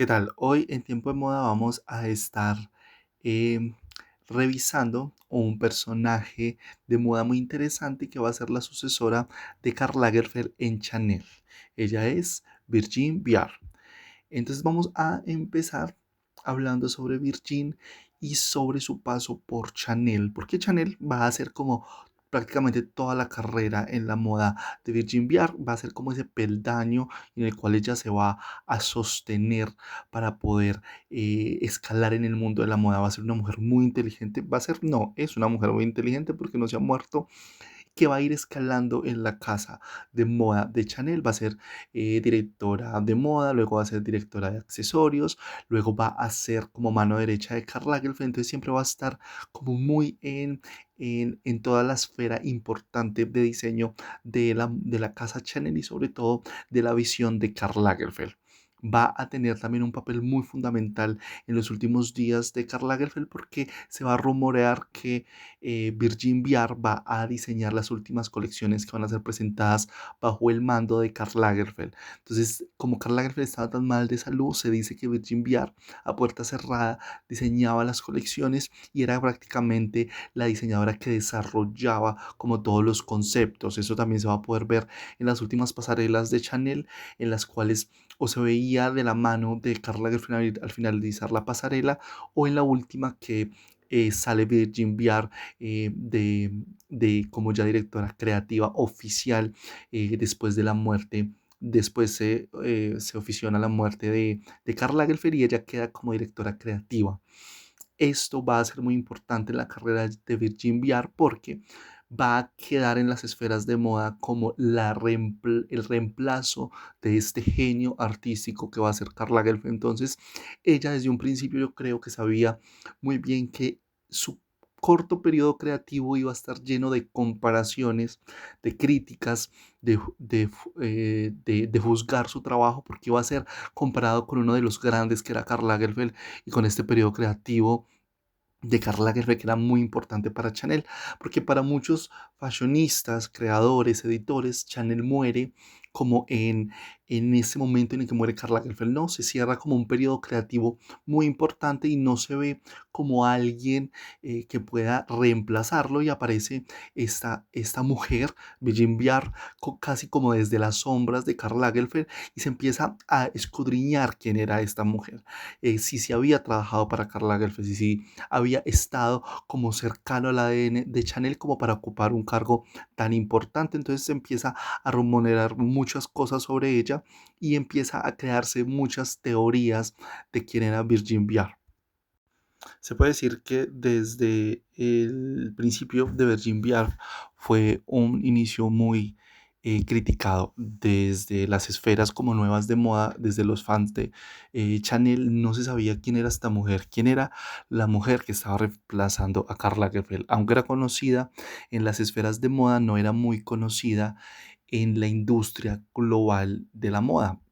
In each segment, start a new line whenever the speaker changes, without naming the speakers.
¿Qué tal? Hoy en Tiempo de Moda vamos a estar em, revisando un personaje de moda muy interesante que va a ser la sucesora de Karl Lagerfeld en Chanel. Ella es Virgin Viard. Entonces vamos a empezar hablando sobre Virgin y sobre su paso por Chanel, porque Chanel va a ser como prácticamente toda la carrera en la moda de Virgin Viard, va a ser como ese peldaño en el cual ella se va a sostener para poder escalar en el mundo de la moda. Va a ser una mujer muy inteligente, va a ser, no, es una mujer muy inteligente porque no se ha muerto, que va a ir escalando en la casa de moda de Chanel. Va a ser directora de moda, luego va a ser directora de accesorios, luego va a ser como mano derecha de Karl Lagerfeld. Entonces siempre va a estar como muy en toda la esfera importante de diseño de la casa Chanel y sobre todo de la visión de Karl Lagerfeld. Va a tener también un papel muy fundamental en los últimos días de Karl Lagerfeld porque se va a rumorear que Virgin Viard va a diseñar las últimas colecciones que van a ser presentadas bajo el mando de Karl Lagerfeld. Entonces, como Karl Lagerfeld estaba tan mal de salud, se dice que Virgin Viard a puerta cerrada diseñaba las colecciones y era prácticamente la diseñadora que desarrollaba como todos los conceptos. Eso también se va a poder ver en las últimas pasarelas de Chanel, en las cuales o se veía de la mano de Karl Lagerfeld al finalizar la pasarela, o en la última que sale Virgin Viard de como ya directora creativa oficial después de la muerte. Después se oficiona la muerte de Karl Lagerfeld y ella queda como directora creativa. Esto va a ser muy importante en la carrera de Virgin Viard porque va a quedar en las esferas de moda como el reemplazo de este genio artístico que va a ser Karl Lagerfeld. Entonces, ella desde un principio yo creo que sabía muy bien que su corto periodo creativo iba a estar lleno de comparaciones, de críticas, de juzgar su trabajo, porque iba a ser comparado con uno de los grandes que era Karl Lagerfeld, y con este periodo creativo de Karl Lagerfeld, que era muy importante para Chanel, porque para muchos fashionistas, creadores, editores, Chanel muere como en ese momento en el que muere Karl Lagerfeld. No, se cierra como un periodo creativo muy importante y no se ve como alguien que pueda reemplazarlo, y aparece esta mujer, Virgin Viard, casi como desde las sombras de Karl Lagerfeld, y se empieza a escudriñar quién era esta mujer, si se había trabajado para Karl Lagerfeld, si había estado como cercano al ADN de Chanel como para ocupar un cargo tan importante. Entonces se empieza a rumorear muchas cosas sobre ella y empieza a crearse muchas teorías de quién era Virgin Viard. Se puede decir que desde el principio de Virgin Viard fue un inicio muy criticado desde las esferas como nuevas de moda, desde los fans de Chanel. No se sabía quién era esta mujer, quién era la mujer que estaba reemplazando a Karl Lagerfeld. Aunque era conocida en las esferas de moda, no era muy conocida en la industria global de la moda.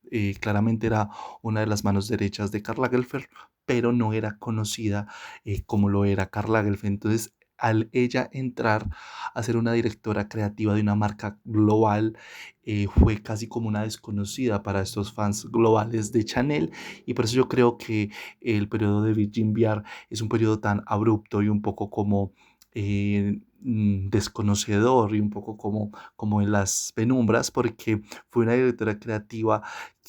Claramente era una de las manos derechas de Karl Lagerfeld, pero no era conocida como lo era Karl Lagerfeld. Entonces, al ella entrar a ser una directora creativa de una marca global, fue casi como una desconocida para estos fans globales de Chanel, y por eso yo creo que el periodo de Virgin Viard es un periodo tan abrupto y un poco como desconocedor, y un poco como en las penumbras, porque fue una directora creativa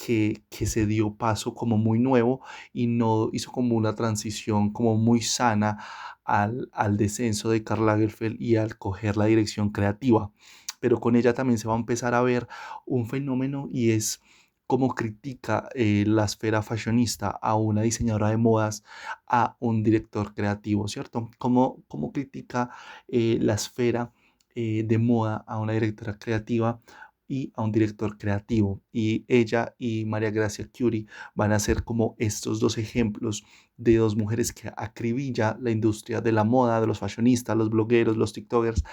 que se dio paso como muy nuevo y no hizo como una transición como muy sana al descenso de Karl Lagerfeld y al coger la dirección creativa. Pero con ella también se va a empezar a ver un fenómeno, y es cómo critica la esfera fashionista a una diseñadora de modas, a un director creativo, ¿cierto? Cómo critica la esfera de moda a una directora creativa y a un director creativo. Y ella y María Gracia Curie van a ser como estos dos ejemplos de dos mujeres que acribilla la industria de la moda, de los fashionistas, los blogueros, los tiktokers,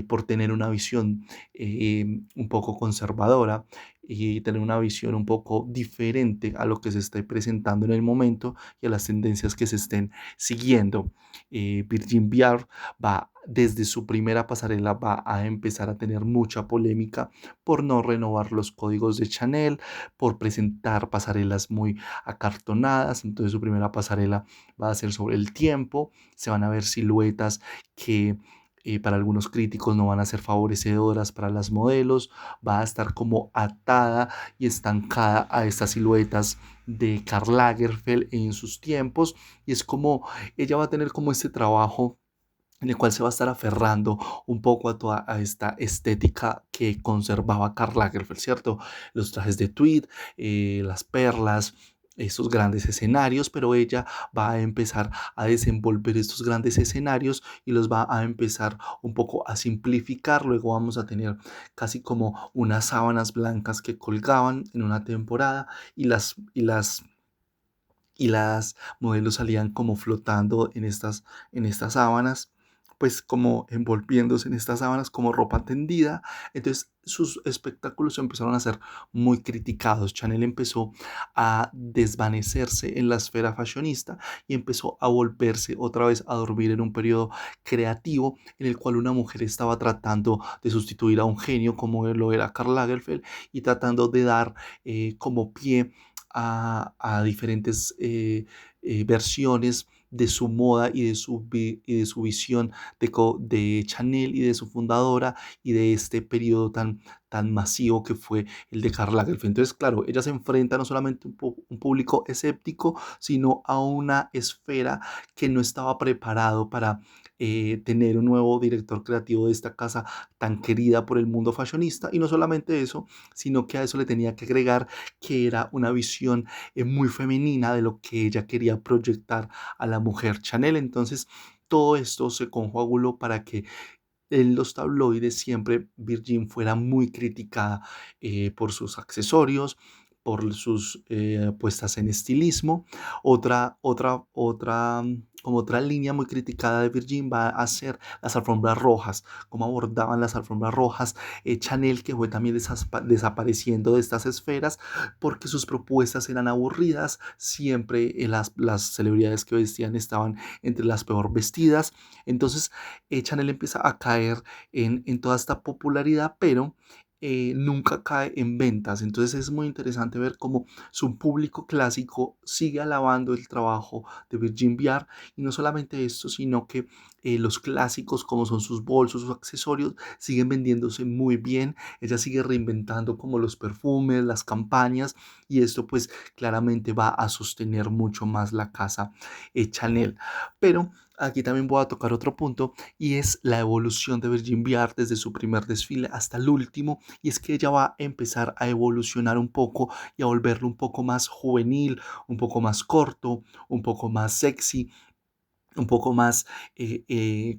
por tener una visión un poco conservadora, y tener una visión un poco diferente a lo que se esté presentando en el momento y a las tendencias que se estén siguiendo. Virgin Viar va desde su primera pasarela va a empezar a tener mucha polémica por no renovar los códigos de Chanel, por presentar pasarelas muy acartonadas. Entonces su primera pasarela va a ser sobre el tiempo, se van a ver siluetas que para algunos críticos no van a ser favorecedoras para las modelos, va a estar como atada y estancada a estas siluetas de Karl Lagerfeld en sus tiempos, y es como ella va a tener como este trabajo en el cual se va a estar aferrando un poco a toda a esta estética que conservaba Karl Lagerfeld, ¿cierto? Los trajes de tweed, las perlas, esos grandes escenarios, pero ella va a empezar a desenvolver estos grandes escenarios y los va a empezar un poco a simplificar. Luego vamos a tener casi como unas sábanas blancas que colgaban en una temporada, y las modelos salían como flotando en estas sábanas, pues como envolviéndose en estas sábanas como ropa tendida. Entonces sus espectáculos empezaron a ser muy criticados. Chanel empezó a desvanecerse en la esfera fashionista y empezó a volverse otra vez a dormir en un periodo creativo en el cual una mujer estaba tratando de sustituir a un genio como lo era Karl Lagerfeld, y tratando de dar como pie a diferentes versiones de su moda y y de su visión de Chanel y de su fundadora y de este periodo tan masivo que fue el de Karl Lagerfeld. Entonces, claro, ella se enfrenta no solamente a un público escéptico, sino a una esfera que no estaba preparado para tener un nuevo director creativo de esta casa tan querida por el mundo fashionista. Y no solamente eso, sino que a eso le tenía que agregar que era una visión muy femenina de lo que ella quería proyectar a la mujer Chanel. Entonces, todo esto se conjuaguló para que en los tabloides siempre Virgin fuera muy criticada por sus accesorios, por sus puestas en estilismo. Como otra línea muy criticada de Virgin va a ser las alfombras rojas, cómo abordaban las alfombras rojas. Chanel, que fue también desapareciendo de estas esferas porque sus propuestas eran aburridas, siempre las celebridades que vestían estaban entre las peor vestidas. Entonces Chanel empieza a caer en toda esta popularidad, pero nunca cae en ventas. Entonces es muy interesante ver cómo su público clásico sigue alabando el trabajo de Virgin Viard, y no solamente esto, sino que los clásicos como son sus bolsos, sus accesorios, siguen vendiéndose muy bien. Ella sigue reinventando como los perfumes, las campañas, y esto pues claramente va a sostener mucho más la casa Chanel. Pero aquí también voy a tocar otro punto, y es la evolución de Virgin Viard desde su primer desfile hasta el último, y es que ella va a empezar a evolucionar un poco y a volverlo un poco más juvenil, un poco más corto, un poco más sexy, un poco más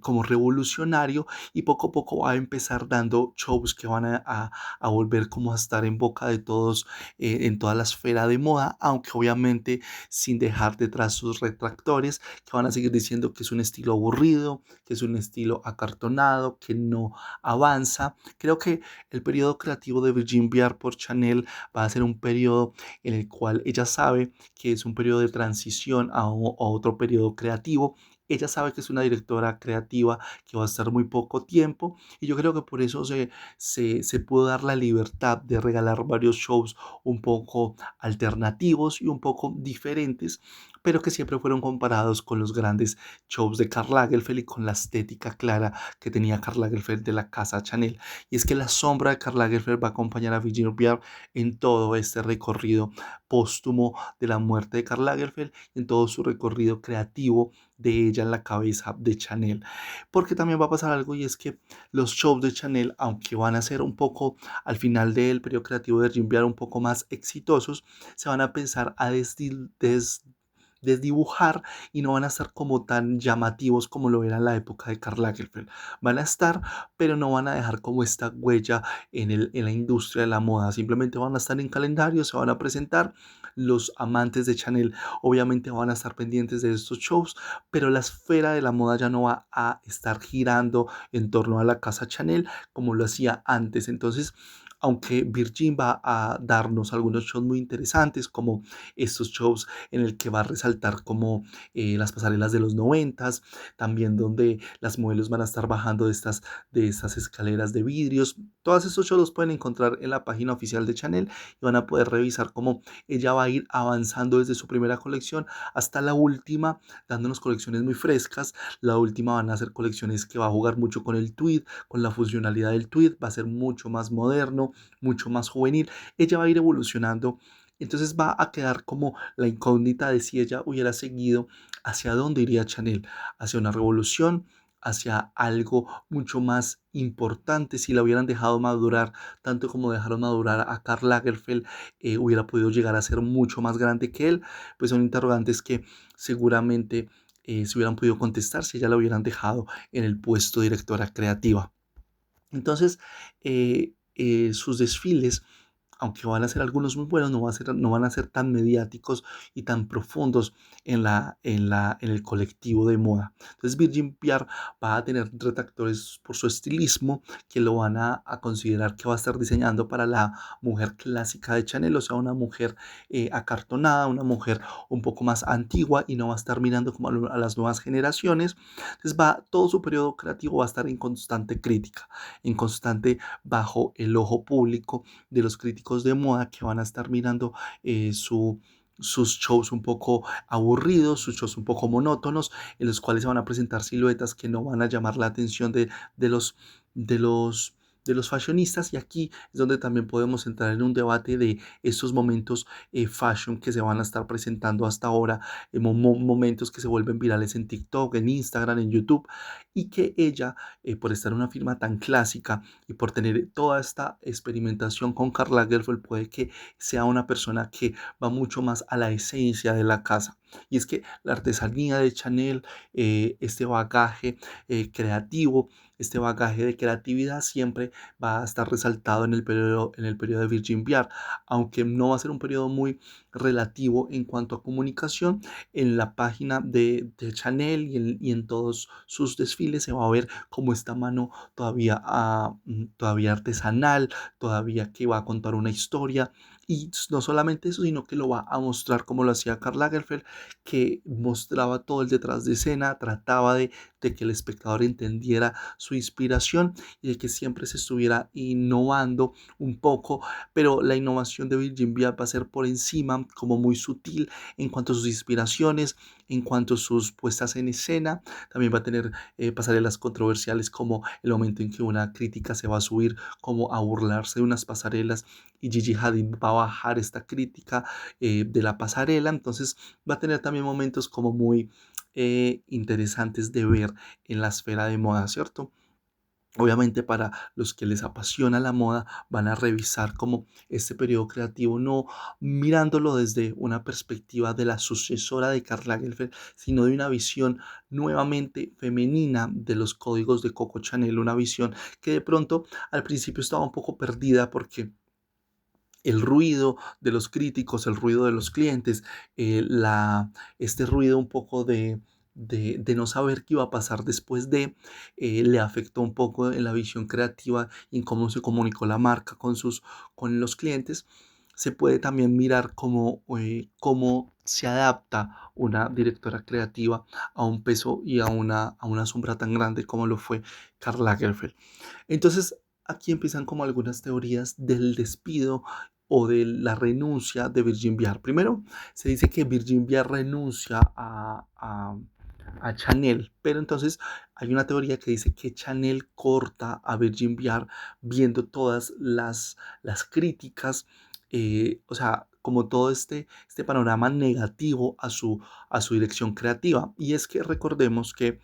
como revolucionario, y poco a poco va a empezar dando shows que van a volver como a estar en boca de todos en toda la esfera de moda, aunque obviamente sin dejar detrás sus retractores que van a seguir diciendo que es un estilo aburrido, que es un estilo acartonado, que no avanza. Creo que el periodo creativo de Virgin Viard por Chanel va a ser un periodo en el cual ella sabe que es un periodo de transición a otro periodo creativo. Ella sabe que es una directora creativa que va a estar muy poco tiempo, y yo creo que por eso se pudo dar la libertad de regalar varios shows un poco alternativos y un poco diferentes, pero que siempre fueron comparados con los grandes shows de Karl Lagerfeld y con la estética clara que tenía Karl Lagerfeld de la casa Chanel. Y es que la sombra de Karl Lagerfeld va a acompañar a Virginia Viard en todo este recorrido póstumo de la muerte de Karl Lagerfeld, en todo su recorrido creativo de ella en la cabeza de Chanel. Porque también va a pasar algo, y es que los shows de Chanel, aunque van a ser un poco al final del periodo creativo de Jim Viard un poco más exitosos, se van a pensar a desdibujar, y no van a estar como tan llamativos como lo era en la época de Karl Lagerfeld. Van a estar, pero no van a dejar como esta huella en la industria de la moda. Simplemente van a estar en calendario, se van a presentar. Los amantes de Chanel obviamente van a estar pendientes de estos shows, pero la esfera de la moda ya no va a estar girando en torno a la casa Chanel como lo hacía antes. Entonces aunque Virgin va a darnos algunos shows muy interesantes, como estos shows en el que va a resaltar como las pasarelas de los noventas, también donde las modelos van a estar bajando de estas escaleras de vidrios. Todos estos shows los pueden encontrar en la página oficial de Chanel y van a poder revisar cómo ella va a ir avanzando desde su primera colección hasta la última, dándonos colecciones muy frescas. La última van a ser colecciones que va a jugar mucho con el tweed, con la funcionalidad del tweed, va a ser mucho más moderno, mucho más juvenil. Ella va a ir evolucionando. Entonces va a quedar como la incógnita de si ella hubiera seguido hacia dónde iría Chanel, hacia una revolución, hacia algo mucho más importante. Si la hubieran dejado madurar tanto como dejaron madurar a Karl Lagerfeld, hubiera podido llegar a ser mucho más grande que él. Pues son interrogantes que seguramente se hubieran podido contestar si ya la hubieran dejado en el puesto de directora creativa. Entonces, sus desfiles, aunque van a ser algunos muy buenos, no van a ser tan mediáticos y tan profundos en el colectivo de moda. Entonces Virgin Pierre va a tener retractores por su estilismo que lo van a considerar que va a estar diseñando para la mujer clásica de Chanel, o sea, una mujer acartonada, una mujer un poco más antigua y no va a estar mirando como a las nuevas generaciones. Entonces todo su periodo creativo va a estar en constante crítica, en constante bajo el ojo público de los críticos de moda que van a estar mirando sus shows un poco aburridos, sus shows un poco monótonos, en los cuales se van a presentar siluetas que no van a llamar la atención de los, de los, de los fashionistas. Y aquí es donde también podemos entrar en un debate de estos momentos fashion que se van a estar presentando hasta ahora, momentos que se vuelven virales en TikTok, en Instagram, en YouTube, y que ella, por estar en una firma tan clásica y por tener toda esta experimentación con Karl Lagerfeld, puede que sea una persona que va mucho más a la esencia de la casa. Y es que la artesanía de Chanel, este bagaje creativo, este bagaje de creatividad siempre va a estar resaltado en el periodo de Virgin Viard, aunque no va a ser un periodo muy relativo en cuanto a comunicación. En la página de Chanel y en todos sus desfiles se va a ver como esta mano todavía, todavía artesanal, todavía que va a contar una historia. Y no solamente eso, sino que lo va a mostrar como lo hacía Karl Lagerfeld, que mostraba todo el detrás de escena, trataba de que el espectador entendiera su inspiración y de que siempre se estuviera innovando un poco, pero la innovación de Virgin Viard va a ser por encima, como muy sutil en cuanto a sus inspiraciones, en cuanto a sus puestas en escena. También va a tener pasarelas controversiales, como el momento en que una crítica se va a subir como a burlarse de unas pasarelas y Gigi Hadid va a bajar esta crítica de la pasarela. Entonces va a tener también momentos como muy interesantes de ver en la esfera de moda, ¿cierto? Obviamente para los que les apasiona la moda van a revisar como este periodo creativo, no mirándolo desde una perspectiva de la sucesora de Karl Lagerfeld, sino de una visión nuevamente femenina de los códigos de Coco Chanel, una visión que de pronto al principio estaba un poco perdida porque el ruido de los críticos, el ruido de los clientes, este ruido un poco de no saber qué iba a pasar después le afectó un poco en la visión creativa y en cómo se comunicó la marca con los clientes. Se puede también mirar cómo se adapta una directora creativa a un peso y a una sombra tan grande como lo fue Karl Lagerfeld. Entonces, aquí empiezan como algunas teorías del despido o de la renuncia de Virgin Viard. Primero, se dice que Virgin Viard renuncia a Chanel, pero entonces hay una teoría que dice que Chanel corta a Virgin Viard viendo todas las críticas, o sea, como todo este panorama negativo a su dirección creativa. Y es que recordemos que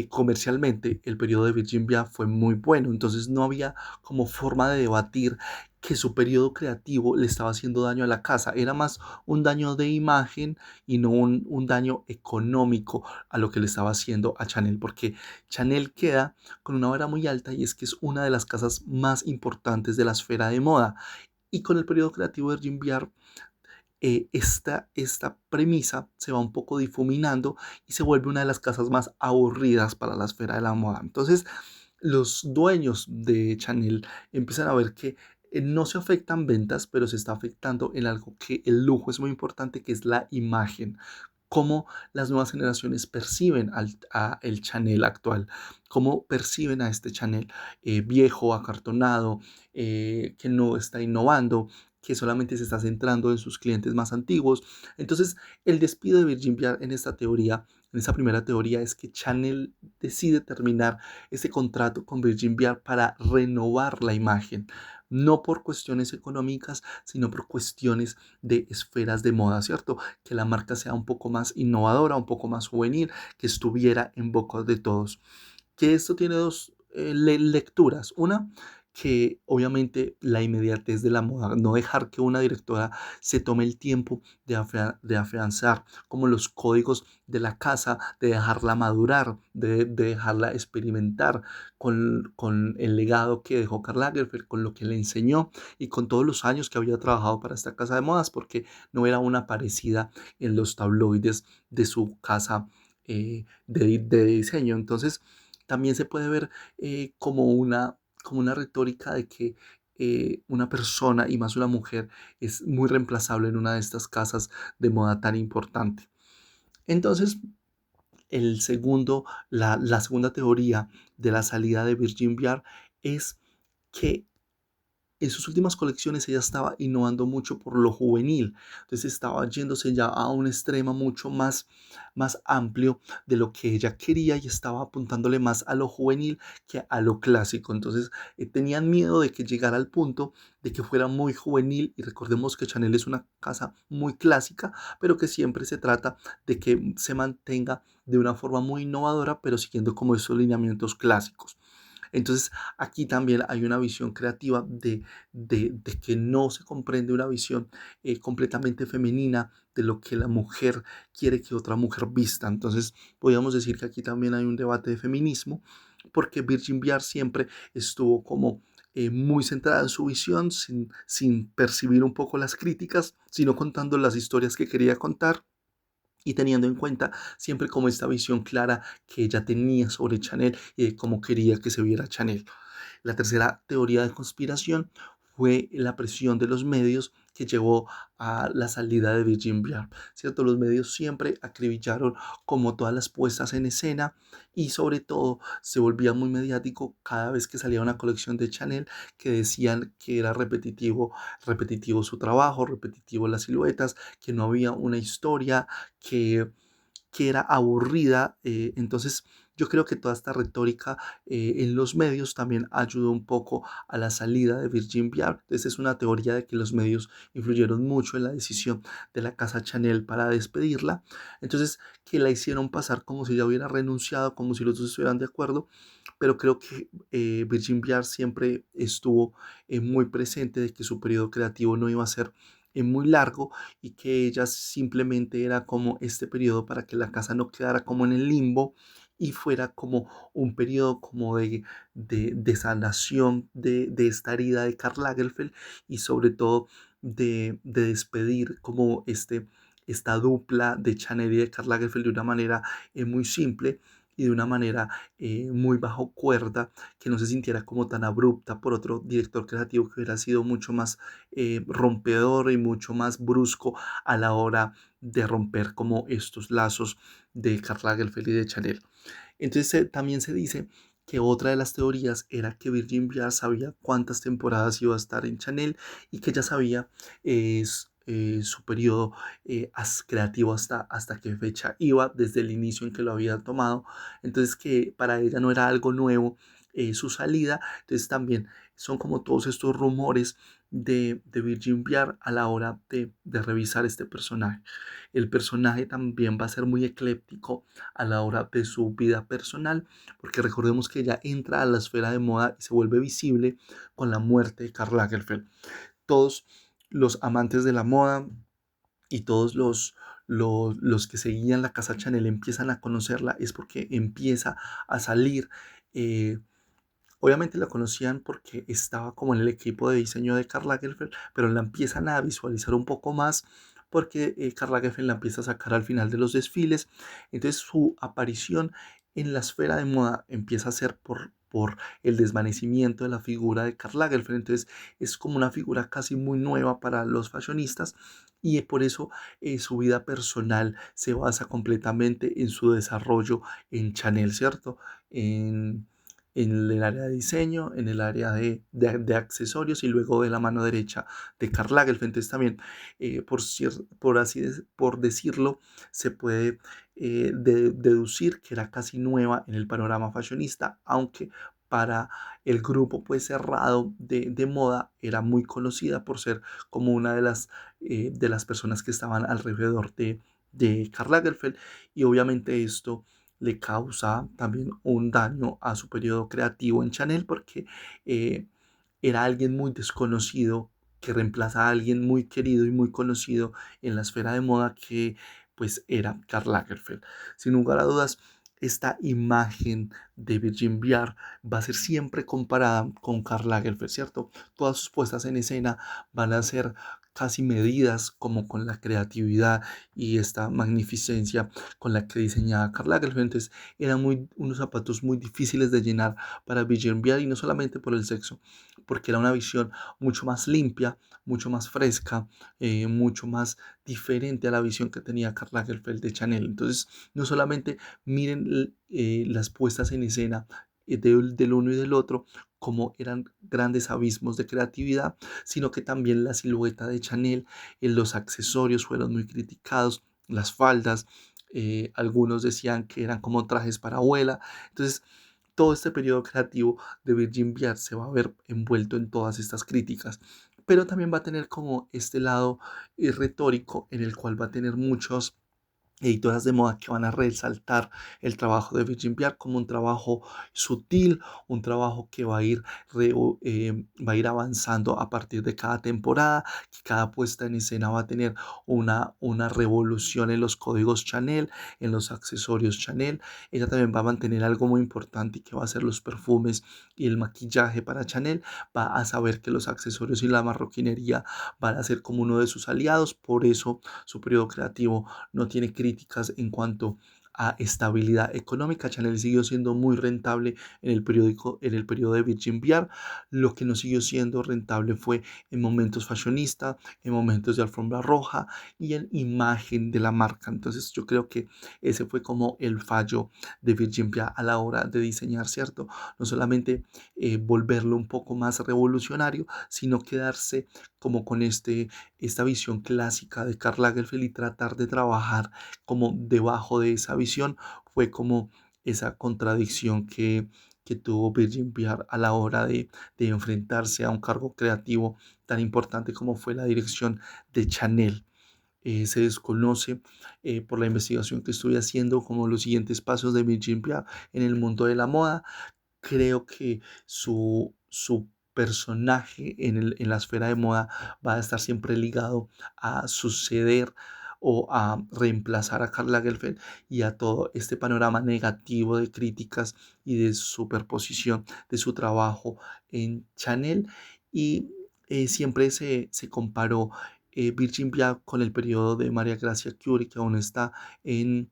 comercialmente el periodo de Virgin Viard fue muy bueno, entonces no había como forma de debatir que su periodo creativo le estaba haciendo daño a la casa, era más un daño de imagen y no un daño económico a lo que le estaba haciendo a Chanel, porque Chanel queda con una vara muy alta y es que es una de las casas más importantes de la esfera de moda. Y con el periodo creativo de Virgin Viard esta premisa se va un poco difuminando y se vuelve una de las casas más aburridas para la esfera de la moda. Entonces, los dueños de Chanel empiezan a ver que no se afectan ventas, pero se está afectando en algo que el lujo es muy importante, que es la imagen. Cómo las nuevas generaciones perciben a el Chanel actual, cómo perciben a este Chanel viejo, acartonado, que no está innovando, que solamente se está centrando en sus clientes más antiguos. Entonces, el despido de Virgin Viard en esta teoría, en esta primera teoría, es que Chanel decide terminar ese contrato con Virgin Viard para renovar la imagen, no por cuestiones económicas, sino por cuestiones de esferas de moda, ¿cierto? Que la marca sea un poco más innovadora, un poco más juvenil, que estuviera en boca de todos. Que esto tiene dos lecturas. Una, que obviamente la inmediatez de la moda, no dejar que una directora se tome el tiempo de afianzar como los códigos de la casa, de dejarla madurar, de dejarla experimentar con el legado que dejó Karl Lagerfeld, con lo que le enseñó y con todos los años que había trabajado para esta casa de modas, porque no era una parecida en los tabloides de su casa de diseño. Entonces, también se puede ver como una retórica de que una persona y más una mujer es muy reemplazable en una de estas casas de moda tan importante. Entonces, la segunda teoría de la salida de Virgin Viard es que en sus últimas colecciones ella estaba innovando mucho por lo juvenil, entonces estaba yéndose ya a un extremo mucho más amplio de lo que ella quería y estaba apuntándole más a lo juvenil que a lo clásico. Entonces tenían miedo de que llegara al punto de que fuera muy juvenil, y recordemos que Chanel es una casa muy clásica, pero que siempre se trata de que se mantenga de una forma muy innovadora, pero siguiendo como esos lineamientos clásicos. Entonces, aquí también hay una visión creativa de que no se comprende una visión completamente femenina de lo que la mujer quiere que otra mujer vista. Entonces, podríamos decir que aquí también hay un debate de feminismo, porque Virgin Viard siempre estuvo como muy centrada en su visión, sin percibir un poco las críticas, sino contando las historias que quería contar y teniendo en cuenta siempre como esta visión clara que ella tenía sobre Chanel y de cómo quería que se viera Chanel. La tercera teoría de conspiración fue la presión de los medios que llevó a la salida de Virgin Viard, ¿cierto? Los medios siempre acribillaron como todas las puestas en escena, y sobre todo se volvía muy mediático cada vez que salía una colección de Chanel, que decían que era repetitivo su trabajo, repetitivo las siluetas, que no había una historia, que era aburrida. Entonces, yo creo que toda esta retórica en los medios también ayudó un poco a la salida de Virgin Viard. Entonces, es una teoría de que los medios influyeron mucho en la decisión de la casa Chanel para despedirla. Entonces, que la hicieron pasar como si ella hubiera renunciado, como si los dos estuvieran de acuerdo, pero creo que Virgin Viard siempre estuvo muy presente de que su periodo creativo no iba a ser muy largo, y que ella simplemente era como este periodo para que la casa no quedara como en el limbo y fuera como un periodo como de sanación de esta herida de Karl Lagerfeld, y sobre todo de despedir como esta dupla de Chanel y de Karl Lagerfeld de una manera muy simple y de una manera muy bajo cuerda, que no se sintiera como tan abrupta por otro director creativo que hubiera sido mucho más rompedor y mucho más brusco a la hora de romper como estos lazos de Karl Lagerfeld y de Chanel. Entonces también se dice que otra de las teorías era que Virgin ya sabía cuántas temporadas iba a estar en Chanel, y que ya sabía su periodo creativo hasta qué fecha iba desde el inicio en que lo había tomado. Entonces, que para ella no era algo nuevo su salida. Entonces también son como todos estos rumores de Virgin Viard a la hora de revisar este personaje. El personaje también va a ser muy ecléptico a la hora de su vida personal, porque recordemos que ella entra a la esfera de moda y se vuelve visible con la muerte de Karl Lagerfeld. Todos los amantes de la moda y todos los que seguían la casa Chanel empiezan a conocerla, es porque empieza a salir. Obviamente la conocían porque estaba como en el equipo de diseño de Karl Lagerfeld, pero la empiezan a visualizar un poco más porque Karl Lagerfeld la empieza a sacar al final de los desfiles. Entonces su aparición en la esfera de moda empieza a ser por el desvanecimiento de la figura de Karl Lagerfeld. Entonces es como una figura casi muy nueva para los fashionistas y por eso su vida personal se basa completamente en su desarrollo en Chanel, ¿cierto? En, en el área de diseño, en el área de accesorios y luego de la mano derecha de Karl Lagerfeld. Entonces también, por decirlo, se puede deducir que era casi nueva en el panorama fashionista, aunque para el grupo pues cerrado de moda era muy conocida por ser como una de las personas que estaban alrededor de Karl Lagerfeld, y obviamente esto le causa también un daño a su periodo creativo en Chanel porque eh, era alguien muy desconocido que reemplaza a alguien muy querido y muy conocido en la esfera de moda que pues era Karl Lagerfeld. Sin lugar a dudas, esta imagen de Virgin Viar va a ser siempre comparada con Karl Lagerfeld, ¿cierto? Todas sus puestas en escena van a ser casi medidas como con la creatividad y esta magnificencia con la que diseñaba Karl Lagerfeld. Entonces, eran unos zapatos muy difíciles de llenar para Virgin Viar, y no solamente por el sexo, porque era una visión mucho más limpia, mucho más fresca, mucho más diferente a la visión que tenía Karl Lagerfeld de Chanel. Entonces, no solamente miren las puestas en escena del uno y del otro, como eran grandes abismos de creatividad, sino que también la silueta de Chanel, los accesorios fueron muy criticados, las faldas, algunos decían que eran como trajes para abuela. Entonces, todo este periodo creativo de Virgin Viard se va a ver envuelto en todas estas críticas, pero también va a tener como este lado retórico en el cual va a tener muchos editoras de moda que van a resaltar el trabajo de Virgin Viard como un trabajo sutil, un trabajo que va a ir avanzando a partir de cada temporada, que cada puesta en escena va a tener una revolución en los códigos Chanel, en los accesorios Chanel. Ella también va a mantener algo muy importante que va a ser los perfumes y el maquillaje para Chanel. Va a saber que los accesorios y la marroquinería van a ser como uno de sus aliados, por eso su periodo creativo no tiene críticas en cuanto a estabilidad económica. Chanel siguió siendo muy rentable en el periodo de Virgin Viard. Lo que no siguió siendo rentable fue en momentos fashionista, en momentos de alfombra roja y en imagen de la marca. Entonces yo creo que ese fue como el fallo de Virgin Viard a la hora de diseñar, ¿cierto? No solamente volverlo un poco más revolucionario, sino quedarse como con esta visión clásica de Karl Lagerfeld y tratar de trabajar como debajo de esa visión. Fue como esa contradicción que tuvo Virgin Viard a la hora de enfrentarse a un cargo creativo tan importante como fue la dirección de Chanel. Se desconoce por la investigación que estoy haciendo como los siguientes pasos de Virgin Viard en el mundo de la moda. Creo que su personaje en la esfera de moda va a estar siempre ligado a suceder o a reemplazar a Karl Lagerfeld y a todo este panorama negativo de críticas y de superposición de su trabajo en Chanel. Y siempre se comparó Virgin Viard con el periodo de María Gracia Curie, que aún está en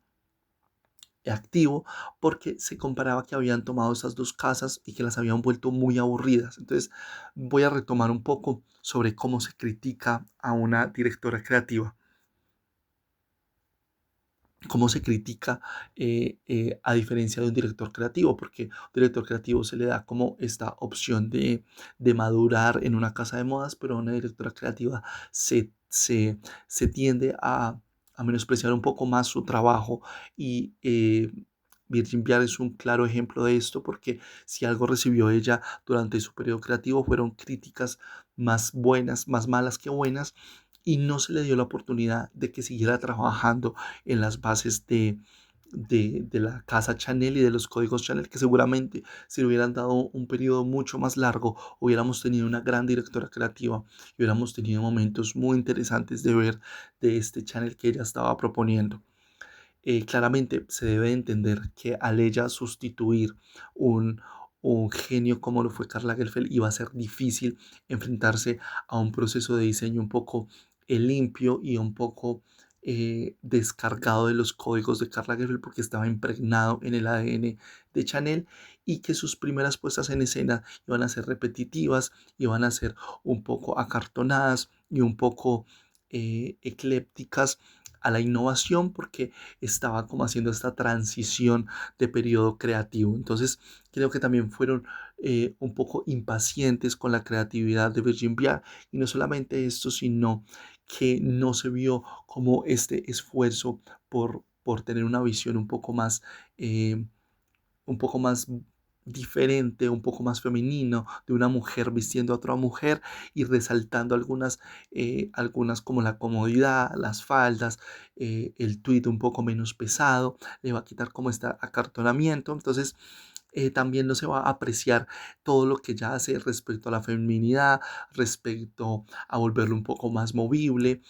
activo, porque se comparaba que habían tomado esas dos casas y que las habían vuelto muy aburridas. Entonces voy a retomar un poco sobre cómo se critica a una directora creativa, cómo se critica a diferencia de un director creativo, porque un director creativo se le da como esta opción de madurar en una casa de modas, pero a una directora creativa se tiende a menospreciar un poco más su trabajo, y Virgin Viard es un claro ejemplo de esto, porque si algo recibió ella durante su periodo creativo fueron críticas más buenas, más malas que buenas, y no se le dio la oportunidad de que siguiera trabajando en las bases de la casa Chanel y de los códigos Chanel, que seguramente si le hubieran dado un periodo mucho más largo, hubiéramos tenido una gran directora creativa y hubiéramos tenido momentos muy interesantes de ver de este Chanel que ella estaba proponiendo. Claramente se debe entender que al ella sustituir un, un genio como lo fue Karl Lagerfeld, iba a ser difícil enfrentarse a un proceso de diseño un poco limpio y un poco descargado de los códigos de Karl Lagerfeld porque estaba impregnado en el ADN de Chanel y que sus primeras puestas en escena iban a ser repetitivas, iban a ser un poco acartonadas y un poco eclépticas a la innovación porque estaba como haciendo esta transición de periodo creativo. Entonces creo que también fueron un poco impacientes con la creatividad de Virgin Viar y no solamente esto, sino que no se vio como este esfuerzo por tener una visión eh, un poco más diferente, un poco más femenino, de una mujer vistiendo a otra mujer y resaltando algunas como la comodidad, las faldas, el tweed un poco menos pesado, le va a quitar como este acartonamiento. Entonces, también no se va a apreciar todo lo que ya hace respecto a la feminidad, respecto a volverlo un poco más movible.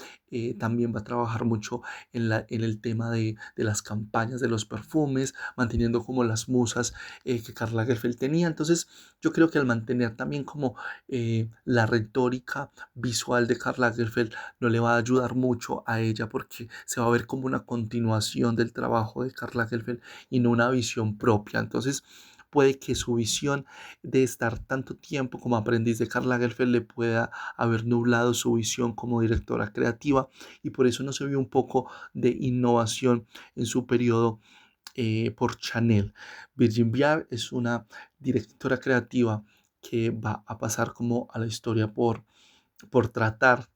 También va a trabajar mucho en el tema de las campañas de los perfumes, manteniendo como las musas que Karl Lagerfeld tenía. Entonces, yo creo que al mantener también como la retórica visual de Karl Lagerfeld no le va a ayudar mucho a ella porque se va a ver como una continuación del trabajo de Karl Lagerfeld y no una visión propia. Entonces, puede que su visión de estar tanto tiempo como aprendiz de Karl Lagerfeld le pueda haber nublado su visión como directora creativa y por eso no se vio un poco de innovación en su periodo por Chanel. Virgin Viard es una directora creativa que va a pasar como a la historia por tratar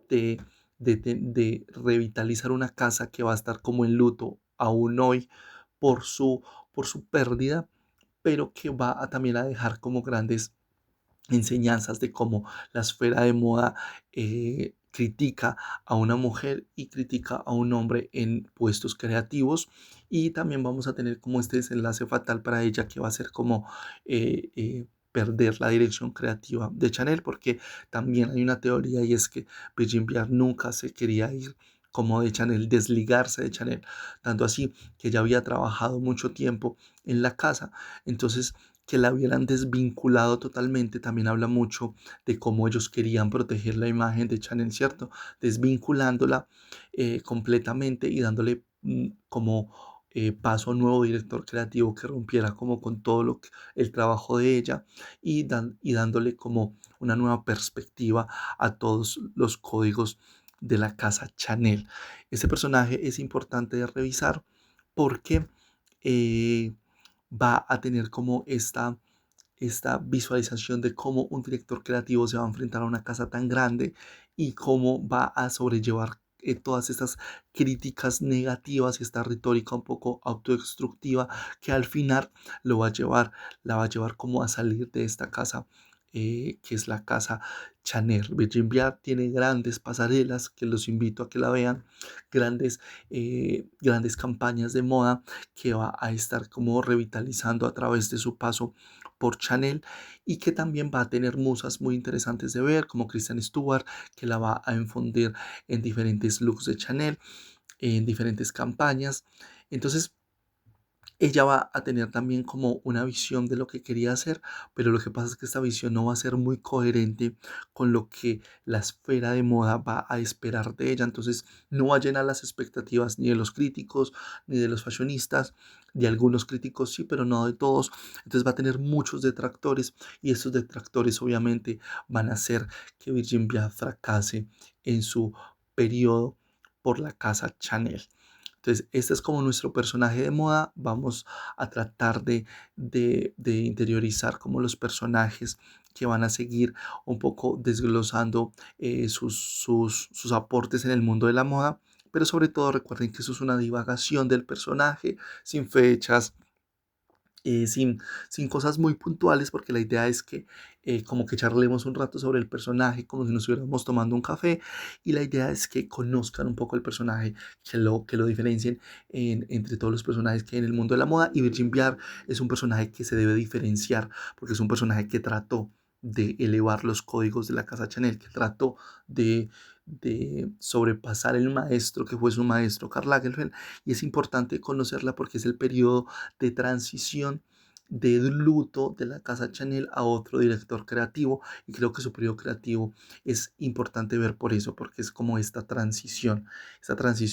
de, de revitalizar una casa que va a estar como en luto aún hoy por por su pérdida, pero que va a también a dejar como grandes enseñanzas de cómo la esfera de moda critica a una mujer y critica a un hombre en puestos creativos y también vamos a tener como este desenlace fatal para ella que va a ser como perder la dirección creativa de Chanel porque también hay una teoría y es que Virgin Viard nunca se quería ir como de Chanel, desligarse de Chanel, tanto así que ya había trabajado mucho tiempo en la casa, entonces que la hubieran desvinculado totalmente también habla mucho de cómo ellos querían proteger la imagen de Chanel, ¿cierto? Desvinculándola completamente y dándole como paso a un nuevo director creativo que rompiera como con todo el trabajo de ella y dándole como una nueva perspectiva a todos los códigos de la casa Chanel. Ese personaje es importante de revisar porque eh, va a tener como esta visualización de cómo un director creativo se va a enfrentar a una casa tan grande y cómo va a sobrellevar todas estas críticas negativas y esta retórica un poco autodestructiva que al final lo va a llevar, la va a llevar como a salir de esta casa que es la casa Chanel. Virgin Viard tiene grandes pasarelas que los invito a que la vean, grandes campañas de moda que va a estar como revitalizando a través de su paso por Chanel y que también va a tener musas muy interesantes de ver, como Kristen Stewart, que la va a infundir en diferentes looks de Chanel, en diferentes campañas. Entonces, ella va a tener también como una visión de lo que quería hacer, pero lo que pasa es que esta visión no va a ser muy coherente con lo que la esfera de moda va a esperar de ella. Entonces no va a llenar las expectativas ni de los críticos, ni de los fashionistas, de algunos críticos sí, pero no de todos. Entonces va a tener muchos detractores y estos detractores obviamente van a hacer que Virgin Viard fracase en su periodo por la casa Chanel. Entonces, este es como nuestro personaje de moda. Vamos a tratar de interiorizar como los personajes que van a seguir un poco desglosando sus aportes en el mundo de la moda. Pero sobre todo recuerden que eso es una divagación del personaje, sin fechas, eh, sin, sin cosas muy puntuales, porque la idea es que como que charlemos un rato sobre el personaje, como si nos estuviéramos tomando un café, y la idea es que conozcan un poco el personaje, que lo diferencien entre todos los personajes que hay en el mundo de la moda, y Virgin Viard es un personaje que se debe diferenciar, porque es un personaje que trató de elevar los códigos de la casa Chanel, que trató de sobrepasar el maestro que fue su maestro Karl Lagerfeld y es importante conocerla porque es el periodo de transición de luto de la casa Chanel a otro director creativo, y creo que su periodo creativo es importante ver por eso, porque es como esta transición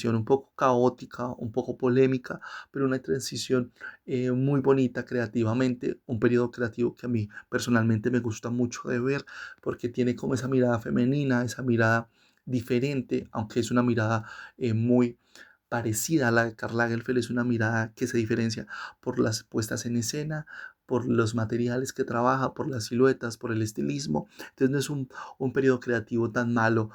un poco caótica, un poco polémica, pero una transición muy bonita creativamente, un periodo creativo que a mí personalmente me gusta mucho de ver, porque tiene como esa mirada femenina, esa mirada diferente, aunque es una mirada muy parecida a la de Karl Lagerfeld, es una mirada que se diferencia por las puestas en escena, por los materiales que trabaja, por las siluetas, por el estilismo. Entonces no es un periodo creativo tan malo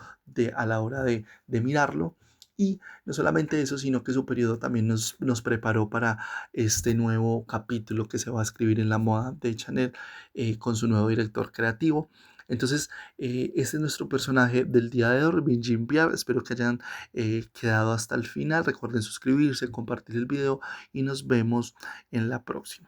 a la hora de mirarlo. Y no solamente eso, sino que su periodo también nos preparó para este nuevo capítulo que se va a escribir en la moda de Chanel con su nuevo director creativo. Entonces, este es nuestro personaje del día de hoy, Benjamin Pierre. Espero que hayan quedado hasta el final. Recuerden suscribirse, compartir el video y nos vemos en la próxima.